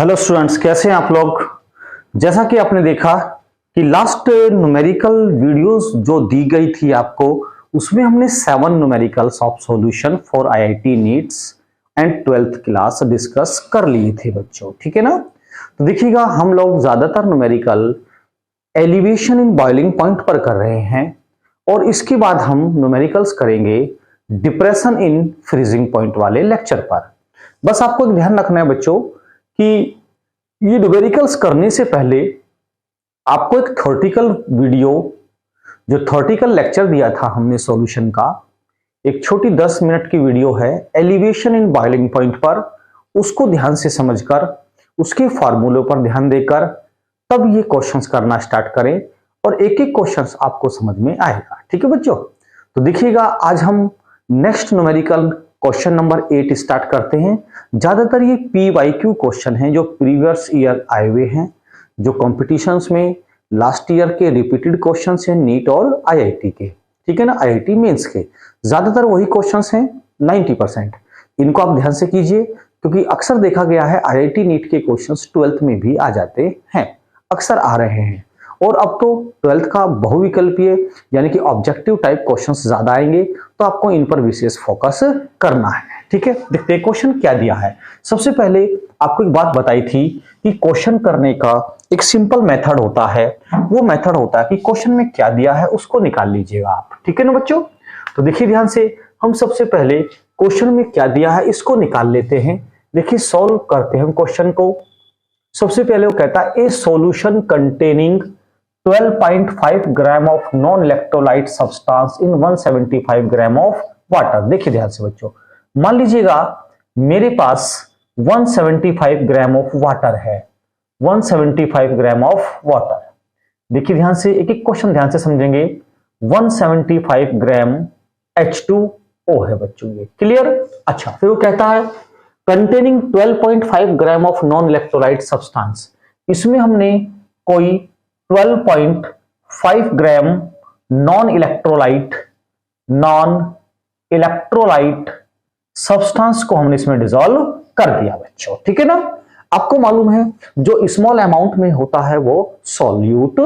Hello students, कैसे हैं आप लोग। जैसा कि आपने देखा कि लास्ट न्यूमेरिकल वीडियोस जो दी गई थी आपको, उसमें हमने 7 numericals of solution for IIT nits and 12th class discuss कर लिए थे बच्चों, ठीक है ना। तो देखिएगा, हम लोग ज्यादातर numerical elevation in boiling point पर कर रहे हैं और इसके बाद हम न्यूमेरिकल्स करेंगे डिप्रेशन इन फ्रीजिंग पॉइंट वाले लेक्चर पर। बस आपको एक ध्यान रखना है बच्चों कि ये न्यूमेरिकल्स करने से पहले आपको एक थ्योरेटिकल वीडियो, जो थ्योरेटिकल लेक्चर दिया था हमने सॉल्यूशन का, एक छोटी 10 मिनट की वीडियो है एलिवेशन इन बॉइलिंग पॉइंट पर, उसको ध्यान से समझकर उसके फार्मूलों पर ध्यान देकर तब ये क्वेश्चंस करना स्टार्ट करें और एक एक क्वेश्चंस आपको समझ में आएगा, ठीक है बच्चों। तो देखिएगा, आज हम next numerical question number 8 start करते हैं। ज्यादातर ये PYQ क्वेश्चन हैं जो प्रीवियस ईयर आए हुए हैं, जो कॉम्पिटिशन्स में लास्ट ईयर के रिपीटेड क्वेश्चंस हैं नीट और आईआईटी के, ठीक है ना, आईआईटी मेंस के ज्यादातर वही क्वेश्चंस हैं 90%। इनको आप ध्यान से कीजिए क्योंकि अक्सर देखा गया है आईआईटी नीट के क्वेश्चंस 12th में भी आ जाते हैं, अक्सर आ रहे हैं। और अब तो 12th का बहुविकल्पीय यानी कि ऑब्जेक्टिव टाइप क्वेश्चंस ज्यादा आएंगे, तो आपको इन पर विशेष फोकस करना है, ठीक है। देखते हैं क्वेश्चन क्या दिया है। सबसे पहले आपको एक बात बताई थी कि क्वेश्चन करने का एक सिंपल मेथड होता है, वो मेथड होता है कि क्वेश्चन में क्या दिया है उसको निकाल लीजिएगा आप, ठीक है ना बच्चों। तो देखिए ध्यान से, हम सबसे पहले क्वेश्चन में क्या दिया है इसको निकाल लेते हैं। देखिए, सॉल्व करते हैं क्वेश्चन को। सबसे पहले वो कहता है ए solution containing 12.5 gram of non electrolyte substance in 175 gram of water. देखिए ध्यान से बच्चों, मान लीजिएगा मेरे पास 175 ग्राम ऑफ वाटर है, 175 ग्राम ऑफ वाटर। देखिए ध्यान से, एक एक क्वेश्चन ध्यान से समझेंगे। 175 ग्राम H2O है बच्चों, ये क्लियर। अच्छा, फिर वो कहता है containing 12.5 gram of non electrolyte substance. इसमें हमने कोई 12.5 ग्राम नॉन इलेक्ट्रोलाइट सब्सटेंस को हमने इसमें डिसॉल्व कर दिया बच्चों, ठीक है ना। आपको मालूम है जो स्मॉल अमाउंट में होता है वो सॉल्यूट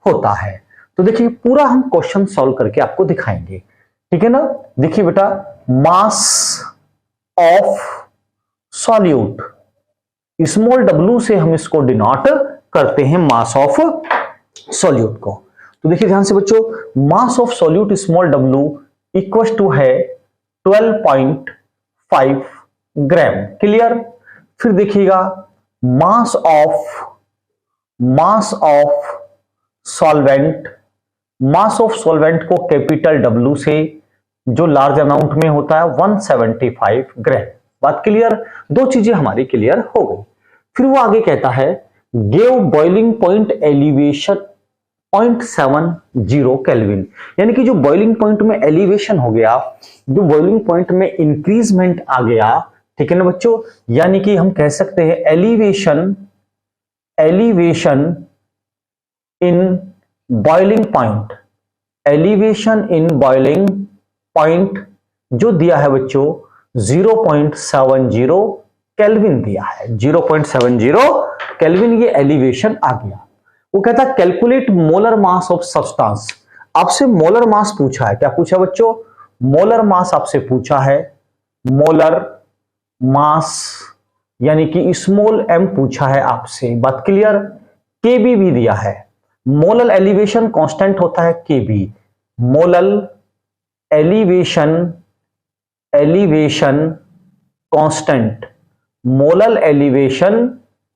होता है। तो देखिए, पूरा हम क्वेश्चन सॉल्व करके आपको दिखाएंगे, ठीक है ना। देखिए बेटा, मास ऑफ सॉल्यूट, स्मॉल w से हम इसको डिनोट करते हैं मास ऑफ सॉल्यूट को। तो देखिए ध्यान से बच्चों, mass of solute small w equal to है 12.5 ग्राम, क्लियर। फिर देखिएगा, मास ऑफ सॉल्वेंट को कैपिटल W से, जो लार्ज अमाउंट में होता है 175 ग्राम। बात क्लियर, दो चीजें हमारी क्लियर हो गई। फिर वो आगे कहता है give boiling point elevation 0.70 kelvin, यानी कि जो बॉइलिंग पॉइंट में एलिवेशन हो गया, जो बॉइलिंग पॉइंट में इंक्रीजमेंट आ गया, ठीक है ना बच्चों। यानी कि हम कह सकते हैं elevation in boiling point, elevation in boiling point जो दिया है बच्चों 0.70 केल्विन दिया है, 0.70 केल्विन ये एलिवेशन आ गया। वो कहता है calculate molar mass of substance. आपसे मोलर मास पूछा है, क्या पूछा बच्चों? मोलर मास आपसे पूछा है, मोलर मास यानी कि स्मॉल m पूछा है आपसे, बात क्लियर। Kb भी दिया है, मोलर एलिवेशन कांस्टेंट होता है Kb, molar elevation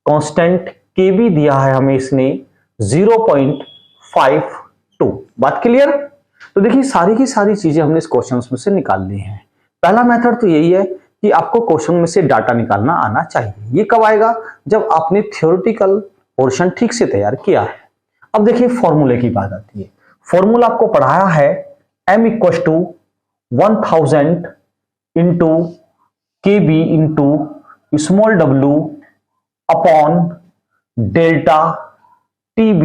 constant Kb दिया है हमें इसने 0.52, बात क्लियर। तो देखिए, सारी की सारी चीजें हमने इस क्वेश्चन में से निकाल ली हैं। पहला मेथड तो यही है कि आपको क्वेश्चन में से डाटा निकालना आना चाहिए। ये कब आएगा? जब आपने थ्योरेटिकल पोर्शन ठीक से तैयार किया है। अब देखिए, फॉर्मूले की बात आती है। फॉर्मूला आपको पढ़ाया है m equal to 1000 into Kb into small w upon delta TB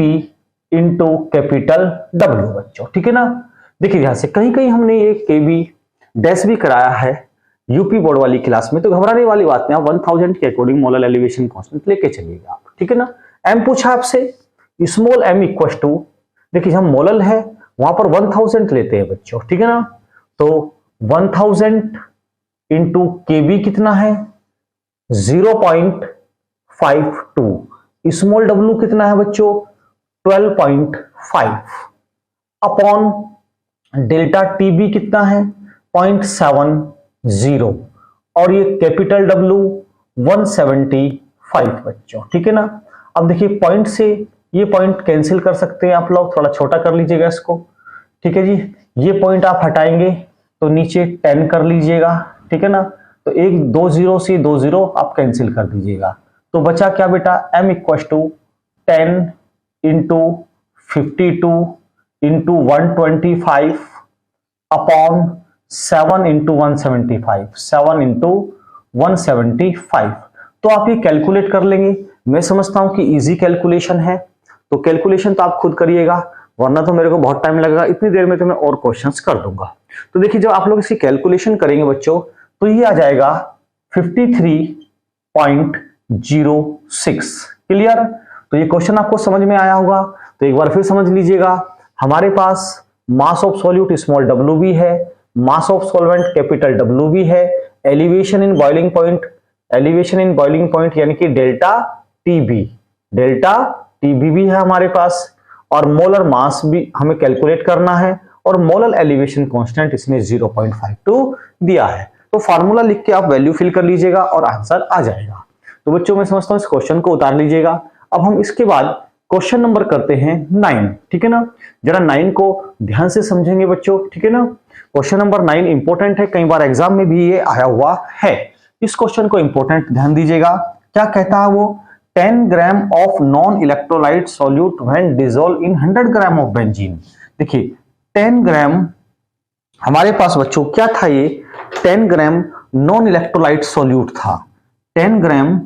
into capital W बच्चों, ठीक है ना। देखिए ध्यान से, कहीं कहीं हमने ये Kb डैश भी कराया है, यूपी बोर्ड वाली क्लास में, तो घबराने वाली बात नहीं, आप 1000 के अकॉर्डिंग मोलर एलिवेशन कांस्टेंट लेके चलिएगा आप, ठीक है ना। एम पूछा आपसे, स्मॉल एम इक्वल टू, देखिए हम मोलर है वहां पर 1000 लेते हैं बच्चों, ठीक है ना। तो 1000 इंटू केबी कितना है 0.52, स्मॉल डब्लू कितना है बच्चों 12.5 अपॉन डेल्टा टीबी कितना है 0.70 और ये कैपिटल डब्लू 175 बच्चों, ठीक है ना। अब देखिए पॉइंट से ये पॉइंट कैंसिल कर सकते हैं आप लोग, थोड़ा छोटा कर लीजिएगा इसको, ठीक है जी। ये पॉइंट आप हटाएंगे तो नीचे 10 कर लीजिएगा, ठीक है ना। तो एक 2 0 से 2 0 आप कैंसिल कर दीजिएगा, तो बचा क्या बेटा m equal to 10 into 52 into 125 upon 7 into 175, 7 into 175। तो आप ये कैलकुलेट कर लेंगे, मैं समझता हूं कि इजी कैलकुलेशन है, तो कैलकुलेशन तो आप खुद करिएगा, वरना तो मेरे को बहुत टाइम लगेगा, इतनी देर में तो मैं और क्वेश्चंस कर दूंगा। तो देखिए जब आप लोग इसकी कैलकुलेशन करेंगे बच्चों, तो ये आ जाएगा 53.06। क्लियर। तो ये क्वेश्चन आपको समझ में आया होगा, तो एक बार फिर समझ लीजिएगा। हमारे पास mass of solute small W भी है, mass of solvent capital W भी है, elevation in boiling point, elevation in boiling point यानी कि डेल्टा टीबी भी है हमारे पास, और मोलर मास भी हमें कैलकुलेट करना है, और मोलर एलिवेशन कांस्टेंट इसने 0.52 दिया है। तो फार्मूला लिख के आप वैल्यू फिल कर लीजिएगा और आंसर आ जाएगा। तो बच्चों मैं समझता हूं इस क्वेश्चन को उतार लीजिएगा। अब हम इसके बाद क्वेश्चन नंबर करते हैं 9, ठीक है ना। जरा 9 को ध्यान से समझेंगे बच्चों, ठीक है ना। क्वेश्चन नंबर 9 इंपॉर्टेंट है, कई बार एग्जाम में भी ये आया हुआ है। इस क्वेश्चन को इंपॉर्टेंट ध्यान दीजिएगा। क्या कहता है वो, 10 gram of non electrolyte solute when dissolve in 100 gram of benzene. देखिए 10 ग्राम हमारे पास बच्चों क्या था, ये 10 ग्राम नॉन इलेक्ट्रोलाइट सॉल्यूट था, 10 ग्राम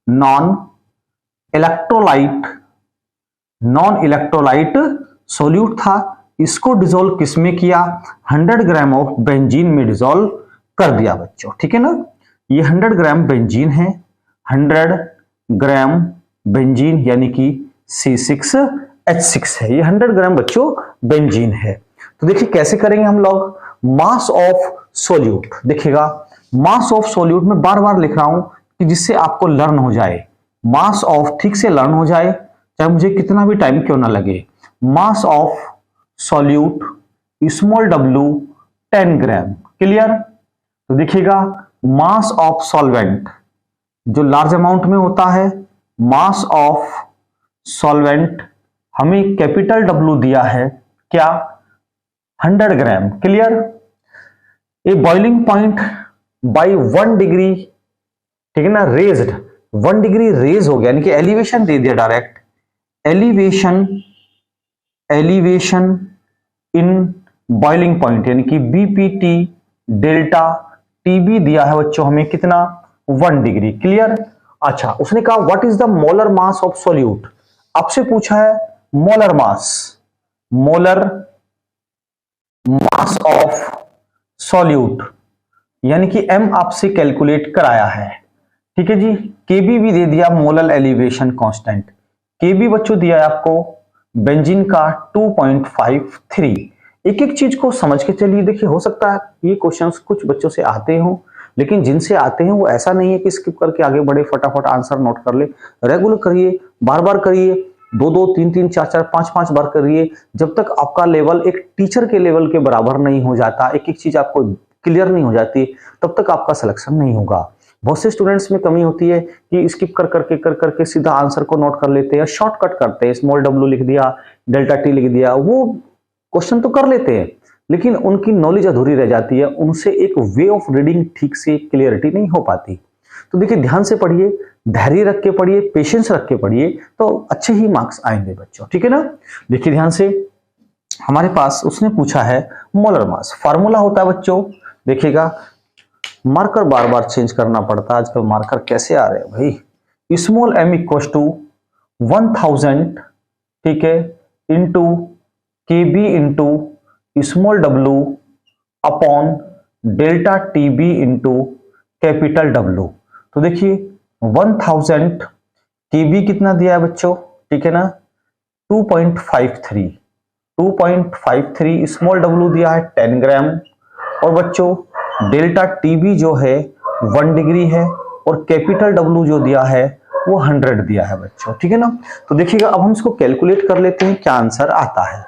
नॉन इलेक्ट्रोलाइट सॉल्यूट था। इसको डिसॉल्व किसमें किया, 100 ग्राम ऑफ बेंजीन में डिसॉल्व कर दिया बच्चों, ठीक है ना। ये 100 ग्राम बेंजीन है, 100 ग्राम बेंजीन यानी कि C6H6 है, ये 100 ग्राम बच्चों बेंजीन है। तो देखिए कैसे करेंगे हम लोग, मास ऑफ सॉल्यूट, देखिएगा मास ऑफ सॉल्यूट में बार बार लिख रहा हूं कि जिससे आपको लर्न हो जाए, मास ऑफ ठीक से लर्न हो जाए, चाहे मुझे कितना भी टाइम क्यों ना लगे। Mass of solute small W 10 gram. Clear. तो देखिएगा मास ऑफ सॉल्वेंट जो लार्ज अमाउंट में होता है, मास ऑफ सॉल्वेंट हमें कैपिटल डब्ल्यू दिया है क्या 100 gram. Clear. A boiling point by 1 degree, ठीक है ना, रेज्ड 1 डिग्री रेज हो गया, यानी कि एलिवेशन दे दिया direct, elevation in boiling point यानी कि बीपीटी डेल्टा टीबी दिया है बच्चों हमें कितना 1 डिग्री। क्लियर। अच्छा उसने कहा what is the molar mass of solute, आपसे पूछा है मोलर मास ऑफ सॉल्यूट यानी कि m आपसे कैलकुलेट कराया है, ठीक है जी। केबी भी दे दिया मोलर एलिवेशन कांस्टेंट, केबी बच्चों दिया है आपको बेंजीन का 2.53। एक एक चीज को समझ के चलिए, देखिए हो सकता है ये क्वेश्चंस कुछ बच्चों से आते हों, लेकिन जिनसे आते हैं वो ऐसा नहीं है कि स्किप करके आगे बढ़े, फटाफट आंसर नोट कर ले। रेगुलर करिए, बार बार करिए, 2-2 3-3 4-4 5-5 बार करिए, जब तक आपका लेवल एक टीचर के लेवल के बराबर नहीं हो जाता, एक एक चीज आपको क्लियर नहीं हो जाती, तब तक आपका सिलेक्शन नहीं होगा। बहुत से स्टूडेंट्स में कमी होती है कि स्किप कर करके सीधा आंसर को नोट कर लेते हैं, शॉर्टकट करते हैं, स्मॉल डब्ल्यू लिख दिया, डेल्टा टी लिख दिया, वो क्वेश्चन तो कर लेते हैं लेकिन उनकी नॉलेज अधूरी रह जाती है, उनसे एक वे ऑफ रीडिंग ठीक से क्लियरिटी नहीं हो पाती। तो देखिए ध्यान से पढ़िए, धैर्य रख के पढ़िए, पेशेंस रख के पढ़िए, तो अच्छे ही मार्क्स आएंगे बच्चों, ठीक है ना। देखिए ध्यान से, हमारे पास उसने पूछा है मोलर मास, फार्मूला होता है बच्चों, देखिएगा मार्कर बार बार चेंज करना पड़ता है आजकल, मार्कर कैसे आ रहे हैं भाई। स्मॉल m इक्वल टू 1000, ठीक है, into KB into small w upon delta TB into capital W. तो देखिए 1000 टीबी कितना दिया है बच्चों, ठीक है ना, 2.53 स्मॉल डब्लू दिया है 10 ग्राम, और बच्चों डेल्टा टीबी जो है 1 डिग्री है, और कैपिटल डब्लू जो दिया है वो 100 दिया है बच्चों, ठीक है ना। तो देखिएगा अब हम इसको कैलकुलेट कर लेते हैं क्या आंसर आता है।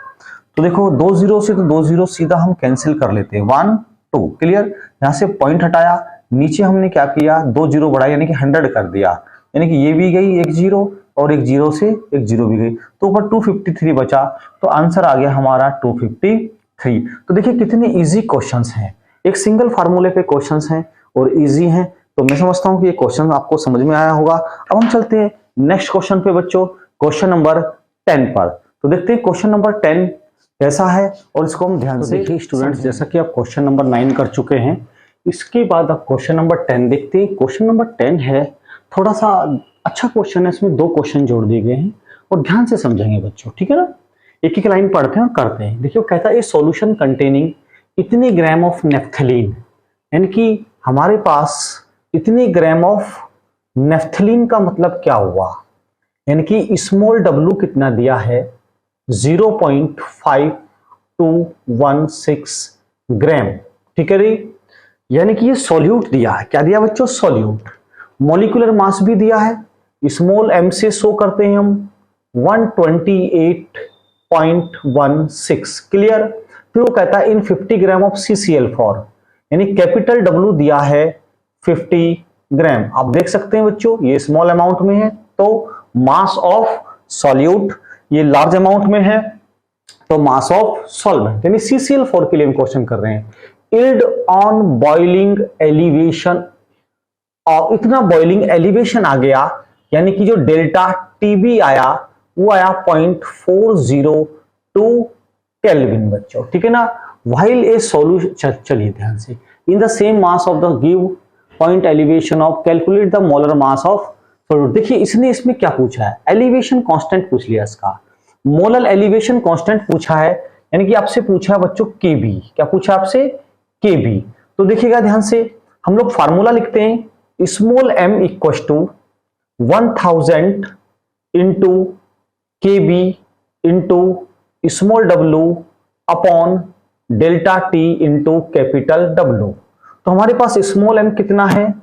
तो देखो 2 जीरो से तो 2 जीरो सीधा हम कैंसिल कर लेते हैं, 1 2 क्लियर। यहां से पॉइंट हटाया, नीचे हमने क्या किया 2 जीरो बढ़ाया यानी कि 100 कर दिया, यानी कि ये भी गई एक जीरो और एक जीरो से एक जीरो भी गई, तो ऊपर 253 बचा, तो आंसर आ गया हमारा 253। तो देखिए कितने इजी क्वेश्चंस हैं, एक सिंगल फार्मूले पे क्वेश्चंस हैं और इजी हैं। तो मैं समझता हूं कि ये क्वेश्चन आपको समझ में आया होगा। अब हम चलते हैं नेक्स्ट क्वेश्चन पे बच्चों, क्वेश्चन नंबर 10 पर। तो देखते हैं क्वेश्चन नंबर 10 कैसा है और इसको हम ध्यान से देखिए स्टूडेंट्स, जैसा कि आप क्वेश्चन नंबर 9 कर चुके हैं, इसके बाद आप क्वेश्चन नंबर 10 देखते हैं। क्वेश्चन नंबर 10 है थोड़ा सा अच्छा क्वेश्चन है, इसमें 2 क्वेश्चन जोड़ दिए गए हैं और ध्यान से समझेंगे बच्चों, ठीक है ना। एक एक लाइन पढ़ते हैं और करते हैं। देखिए कहता है ए सॉल्यूशन कंटेनिंग इतने ग्राम ऑफ नेफ्थलीन, यानी कि हमारे पास इतने ग्राम ऑफ नेफ्थलीन का मतलब क्या हुआ, यानी कि स्मॉल डब्लू कितना दिया है 0.5216 ग्राम, ठीक है रे, यानी कि ये सॉल्यूट दिया है। क्या दिया बच्चों, सॉल्यूट। मॉलिक्यूलर मास भी दिया है, स्मॉल एम से शो करते हैं हम 128.16 क्लियर। फिर वो कहता है इन 50 ग्राम ऑफ CCl4, यानी कैपिटल डब्लू दिया है 50 ग्राम। आप देख सकते हैं बच्चों ये स्मॉल अमाउंट में है, तो मास ऑफ सॉल्यूट ये लार्ज अमाउंट में है, तो मास ऑफ सॉल्वेंट, यानी CCl4 के लिए हम क्वेश्चन कर रहे हैं। इल्ड ऑन बॉइलिंग एलिवेशन, और इतना बॉइलिंग एलिवेशन आ गया, यानी कि जो डेल्टा टीबी आया वो आया 0.402 केल्विन बच्चों, ठीक है ना। व्हाइल ए सॉल्यूशन, चलिए ध्यान से, इन the same mass of the give point elevation of calculate the molar mass of solute. देखिए इसने इसमें क्या पूछा है, एलिवेशन कांस्टेंट पूछ लिया इसका, मोलर एलिवेशन कांस्टेंट पूछा है, यानी कि आपसे पूछा है बच्चों केबी, क्या पूछा आपसे, केबी। तो देखिएगा ध्यान से, हम लोग फार्मूला लिखते हैं, small m equal to 1000 into KB into small w upon delta t into capital w। तो हमारे पास स्मॉल m कितना है,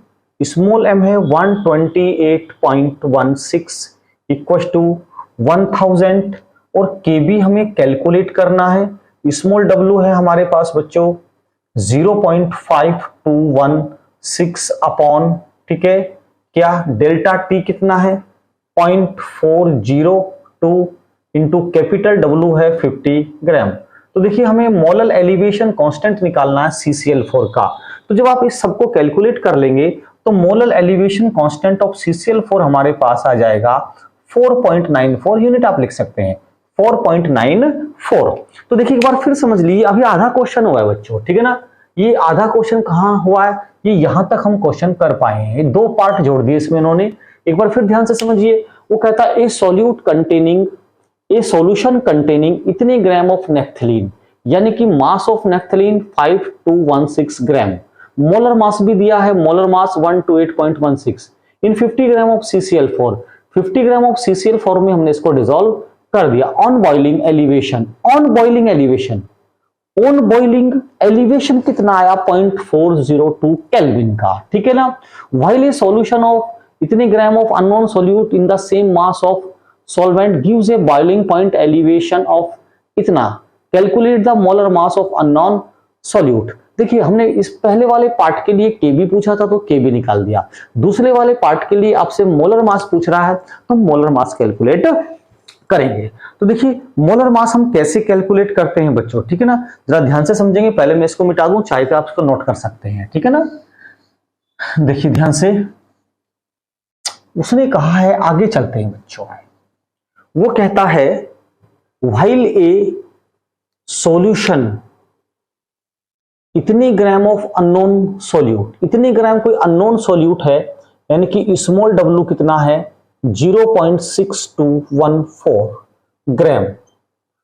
स्मॉल m है 128.16 इक्वल टू 1000, और kb हमें कैलकुलेट करना है, स्मॉल w है हमारे पास बच्चों 0.5216 अपॉन, ठीक है, क्या डेल्टा t कितना है 0.402 इंटू कैपिटल W है 50 ग्राम। तो देखिए हमें मोलर एलिवेशन कांस्टेंट निकालना है CCl4 का, तो जब आप इस सबको कैलकुलेट कर लेंगे तो molar elevation constant of CCl4 हमारे पास आ जाएगा 4.94 यूनिट, आप लिख सकते हैं 4.94। तो देखिए एक बार फिर समझ लीजिए, अभी आधा क्वेश्चन हुआ है बच्चों, ठीक है ना। ये आधा क्वेश्चन कहां हुआ है, ये यहां तक हम क्वेश्चन कर पाए हैं, 2 पार्ट जोड़ दिए इसमें इन्होंने। एक बार फिर ध्यान से समझिए, वो कहता है ए सॉल्यूशन कंटेनिंग इतने ग्राम ऑफ नेफ्थलीन, यानी कि mass of naphthalene 5216 gram, molar mass भी दिया है, molar mass 128.16 in 50 gram of CCl4। 50 gram of CCl4 में हमने इसको डिसॉल्व कर दिया on boiling elevation. On boiling elevation कितना आया 0.402 केल्विन का, ठीक है ना। व्हाइल ए सॉल्यूशन ऑफ इतने gram of unknown solute in the same mass of solvent gives a boiling point elevation of इतना, calculate the molar mass of unknown solute. देखिए हमने इस पहले वाले पार्ट के लिए केबी पूछा था तो केबी निकाल दिया, दूसरे वाले पार्ट के लिए आपसे मोलर मास पूछ रहा है तो मोलर मास कैलकुलेट करेंगे। तो देखिए मोलर मास हम कैसे कैलकुलेट करते हैं बच्चों, ठीक है ना, जरा ध्यान से समझेंगे। पहले मैं इसको मिटा दूं, चाहे तो आप इसको नोट कर सकते हैं, ठीक है ना। देखिए ध्यान से, उसने कहा है, आगे चलते हैं बच्चों, वो कहता है व्हाइल ए सॉल्यूशन इतने ग्राम ऑफ अननोन सॉल्यूट, इतने ग्राम कोई अननोन सॉल्यूट है, यानी कि स्मॉल डब्ल्यू कितना है 0.6214 gram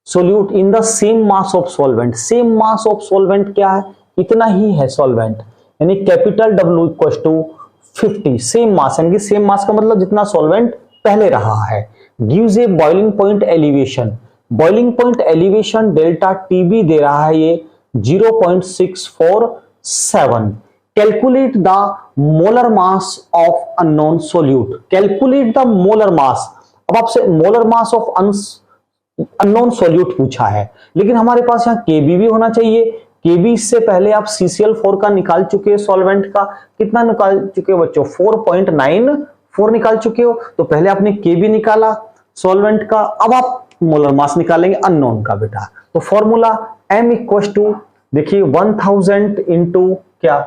solute in the same mass of solvent. Same mass of solvent क्या है, इतना ही है सॉल्वेंट, यानी capital W equal to 50 same mass, यानी सेम मास का मतलब जितना सॉल्वेंट पहले रहा है। Gives a boiling point elevation, boiling point elevation delta TB दे रहा है ये 0.647। Calculate the molar mass of unknown solute, calculate the molar mass. अब आपसे molar mass of unknown solute पूछा है, लेकिन हमारे पास यहाँ केबी भी होना चाहिए। केबी से पहले आप CCl4 का निकाल चुके हैं, सॉल्वेंट का कितना निकाल चुके हो बच्चों, 4.94 निकाल चुके हो। तो पहले आपने केबी निकाला सॉल्वेंट का, अब आप मोलर मास निकालेंगे अननोन का बेटा। तो फॉर्मूला M इक्वल टू देखिए 1000 इंटू क्या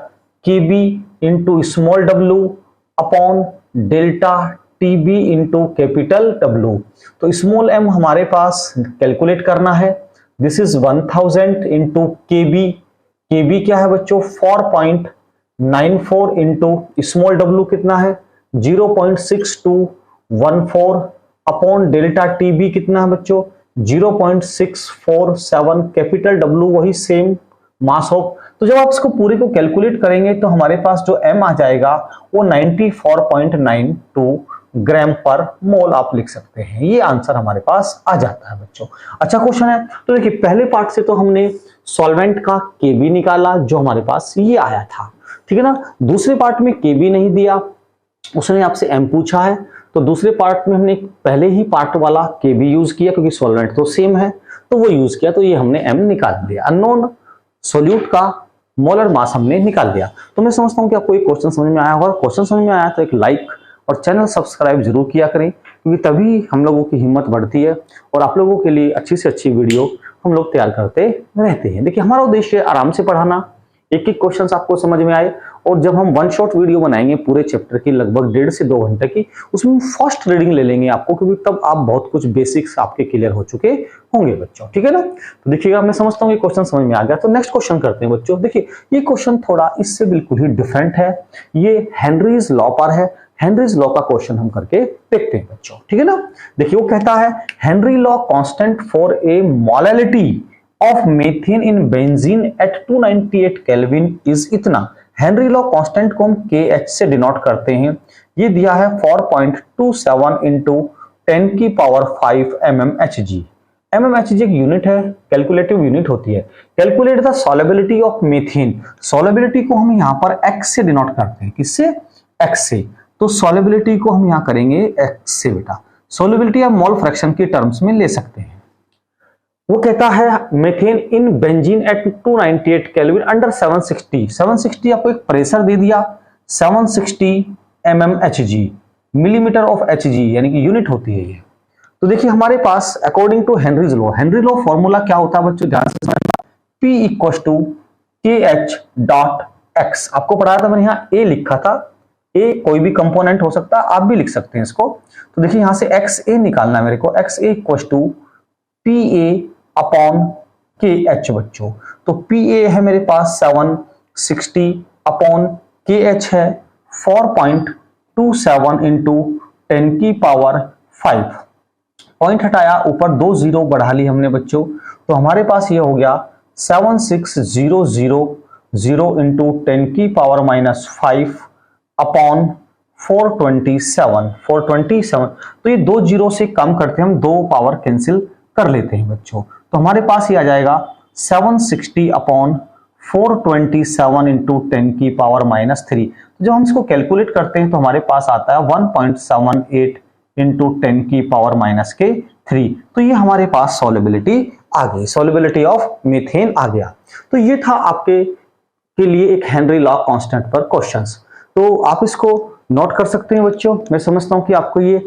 KB into small w upon delta TB into capital W। तो स्मॉल m हमारे पास कैलकुलेट करना है, this is 1000 into KB, KB क्या है बच्चों 4.94 इंटू स्मॉल w कितना है 0.6214 अपॉन डेल्टा टीबी कितना है बच्चों 0.647, कैपिटल W वही सेम मास ऑफ। तो जब आप इसको पूरे को कैलकुलेट करेंगे तो हमारे पास जो m आ जाएगा वो 94.92 ग्राम पर मोल आप लिख सकते हैं। ये आंसर हमारे पास आ जाता है बच्चों। अच्छा क्वेश्चन है। तो देखिए पहले पार्ट से तो हमने सॉल्वेंट का केबी निकाला जो हमारे पास ये आया था, ठीक है ना। दूसरे पार्ट में केबी नहीं दिया, उसने आपसे m पूछा है, तो दूसरे पार्ट में हमने पहले ही पार्ट वाला केबी यूज किया क्योंकि सॉल्वेंट तो सेम है तो वो यूज किया, तो ये हमने m निकाल दिया। अननोन सोल्यूट का मोलर मास हमने निकाल दिया। तो मैं समझता हूं कि आपको ये क्वेश्चन समझ में आया होगा। क्वेश्चन समझ में आया तो एक लाइक और चैनल सब्सक्राइब जरूर किया करें, क्योंकि तभी हम लोगों की हिम्मत बढ़ती है और आप लोगों के लिए अच्छी से अच्छी वीडियो हम लोग तैयार करते रहते हैं। देखिए हमारा उद्देश्य है आराम से पढ़ाना, एक एक क्वेश्चन आपको समझ में आए, और जब हम वन शॉट वीडियो बनाएंगे पूरे चैप्टर की लगभग 1.5 से 2 घंटे की, उसमें फास्ट रीडिंग ले लेंगे आपको, क्योंकि तब आप बहुत कुछ बेसिक्स आपके क्लियर हो चुके होंगे बच्चों, ठीक है ना। तो देखिएगा मैं समझता हूँ ये क्वेश्चन समझ में आ गया। तो नेक्स्ट क्वेश्चन करते हैं बच्चों। देखिए ये क्वेश्चन थोड़ा इससे बिल्कुल ही डिफरेंट है, ये हेनरीज लॉ पर है। हेनरीज लॉ का क्वेश्चन हम करके देखते हैं बच्चों, ठीक है ना। देखिए वो कहता है Henry law constant for a molality of methane in benzene at 298 kelvin is इतना। हेनरी लॉ कांस्टेंट को हम KH से डिनोट करते हैं, ये दिया है 4.27 इंटू 10 की पावर 5 mmHg। mmHg एक यूनिट है, कैलकुलेटिव यूनिट होती है। Calculate the solubility of methane, solubility को हम यहाँ पर x से डिनोट करते हैं, किससे x से। तो सॉल्युबिलिटी को हम यहाँ करेंगे x से बेटा। सॉल्युबिलिटी आप मोल फ्रैक्शन की टर्म्स में ले सकते हैं। वो कहता है methane in benzene at 298 kelvin under 760 आपको एक प्रेशर दे दिया 760 mmHg, मिलीमीटर ऑफ Hg, यानी कि यूनिट होती है ये। तो देखिए हमारे पास according to Henry's law, Henry law formula क्या होता है बच्चों, ध्यान से समझना। P equal to KH dot X, आपको पढ़ाया था मैंने, यहाँ A लिखा था, A कोई भी कंपोनेंट हो सकता है, आप भी लिख सकते हैं इसको। तो देखिए यहां से XA निकालना है मेरे को, XA equal to PA upon KH बच्चों। तो PA है मेरे पास 760 अपॉन KH है 4.27 इंटू 10 की पावर 5। पॉइंट हटाया, ऊपर 2 जीरो बढ़ा ली हमने बच्चों, तो हमारे पास ये हो गया 7600 इंटू 10 की पावर -5 अपॉन 427। तो ये 2 जीरो से कम करते हैं हम, 2 पावर कैंसिल कर लेते हैं बच्चों। तो हमारे पास ये आ जाएगा 760 अपॉन 427 इंटू 10 की पावर -3। तो जब हम इसको कैलकुलेट करते हैं तो हमारे पास आता है 1.78 इंटू 10 की पावर -3। तो ये हमारे पास सॉल्युबिलिटी आ गई, सॉल्युबिलिटी ऑफ मीथेन आ गया। तो ये था आपके के लिए एक हेनरी लॉ कांस्टेंट पर क्वेश्चंस। तो आप इसको नोट कर सकते हैं बच्चों। मैं समझता हूं कि आपको ये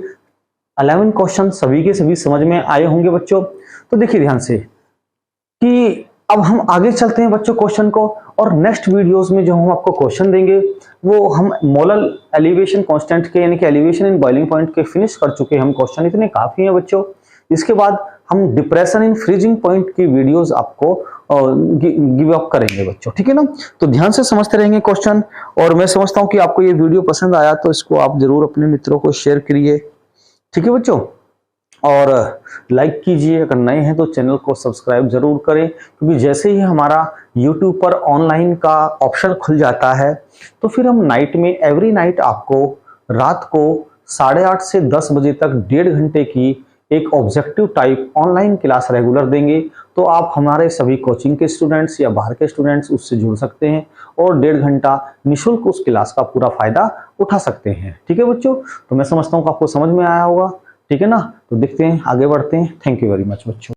11 क्वेश्चन सभी के सभी समझ में आए होंगे बच्चों। तो देखिए ध्यान से कि अब हम आगे चलते हैं बच्चों क्वेश्चन को, और नेक्स्ट वीडियोस में जो हम आपको क्वेश्चन देंगे वो हम मोलर एलिवेशन कांस्टेंट के, यानी कि एलिवेशन इन बॉइलिंग पॉइंट के फिनिश कर चुके हैं हम क्वेश्चन, इतने काफी हैं बच्चों। इसके बाद हम डिप्रेशन इन फ्रीजिंग पॉइंट की वीडियोस आपको गिव अप करेंगे बच्चों, ठीक है ना। तो ध्यान से समझते रहेंगे क्वेश्चन, और मैं समझता हूं कि आपको ये वीडियो पसंद आया तो इसको आप जरूर अपने मित्रों को शेयर करिए, ठीक है बच्चों। और लाइक कीजिए, अगर नए हैं तो चैनल को सब्सक्राइब जरूर करें, क्योंकि जैसे ही हमारा YouTube पर ऑनलाइन का ऑप्शन खुल जाता है, तो फिर हम नाइट में एवरी नाइट आपको रात को 8:30 से 10 बजे तक 1.5 घंटे की एक objective type online class regular देंगे। तो आप हमारे सभी कोचिंग के स्टूडेंट्स या बाहर के स्टूडेंट्स उससे जुड़ सकते हैं और 1.5 घंटा निःशुल्क उस क्लास का पूरा फायदा उठा सकते हैं। ठीक है बच्चों, तो मैं समझता हूँ कि आपको समझ में आया होगा। ठीक है ना, तो देखते हैं, आगे बढ़ते हैं। थैंक यू वेरी मच बच्चों।